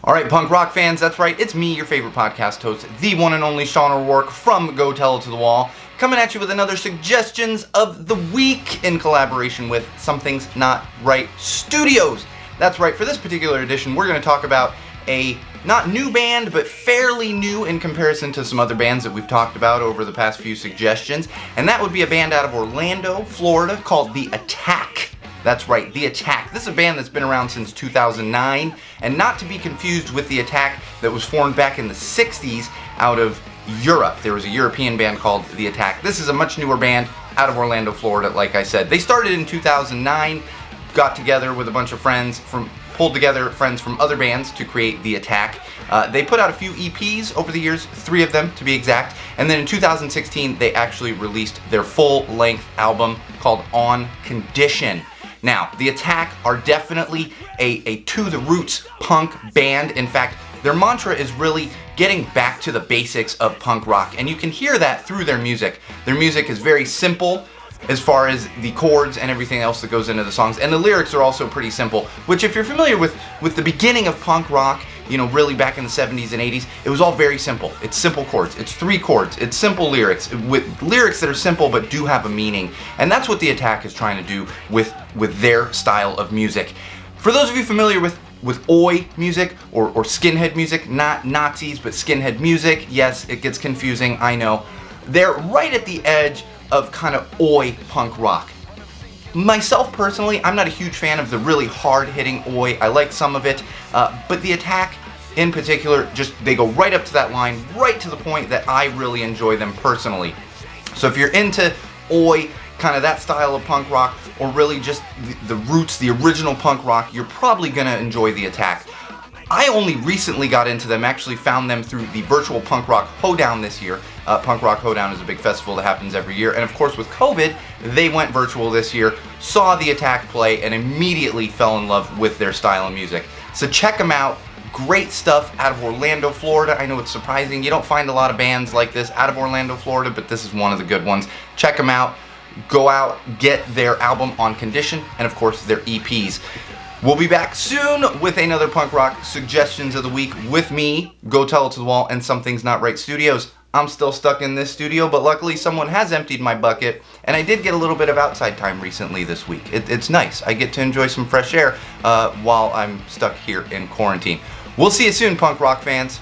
All right, punk rock fans, that's right. It's me, your favorite podcast host, the one and only Sean O'Rourke from Go Tell It to the Wall, coming at you with another Suggestions of the Week in collaboration with Something's Not Right Studios. That's right, for this particular edition, we're going to talk about a not new band, but fairly new in comparison to some other bands that we've talked about over the past few suggestions, and that would be a band out of Orlando, Florida, called The Attack. That's right, The Attack. This is a band that's been around since 2009, and not to be confused with The Attack that was formed back in the 60s out of Europe. There was a European band called The Attack. This is a much newer band out of Orlando, Florida, like I said. They started in 2009, got together with a bunch of pulled together friends from other bands to create The Attack. They put out a few EPs over the years, 3 of them to be exact, and then in 2016 they actually released their full-length album called On Condition. Now, The Attack are definitely a to-the-roots punk band. In fact, their mantra is really getting back to the basics of punk rock, and you can hear that through their music. Their music is very simple as far as the chords and everything else that goes into the songs, and the lyrics are also pretty simple, which if you're familiar with the beginning of punk rock, you know, really back in the 70s and 80s, it was all very simple. It's simple chords, it's 3 chords, it's simple lyrics, with lyrics that are simple but do have a meaning, and that's what The Attack is trying to do with their style of music. For those of you familiar with Oi music or skinhead music, not Nazis but skinhead music, yes, it gets confusing, I know. They're right at the edge of kind of Oi punk rock. Myself personally, I'm not a huge fan of the really hard-hitting Oi. I like some of it, but The Attack in particular, they go right up to that line, right to the point that I really enjoy them personally. So if you're into Oi, kind of that style of punk rock, or really just the roots, the original punk rock, you're probably gonna enjoy The Attack. I only recently got into them, actually found them through the virtual Punk Rock Hoedown this year. Punk Rock Hoedown is a big festival that happens every year, and of course with COVID, they went virtual this year, saw The Attack play, and immediately fell in love with their style of music. So check them out. Great stuff out of Orlando, Florida. I know it's surprising. You don't find a lot of bands like this out of Orlando, Florida, but this is one of the good ones. Check them out. Go out, get their album On Condition, and of course their EPs. We'll be back soon with another punk rock Suggestions of the Week with me, Go Tell It to the Wall, and Something's Not Right Studios. I'm still stuck in this studio, but luckily someone has emptied my bucket, and I did get a little bit of outside time recently this week. It's nice. I get to enjoy some fresh air while I'm stuck here in quarantine. We'll see you soon, punk rock fans.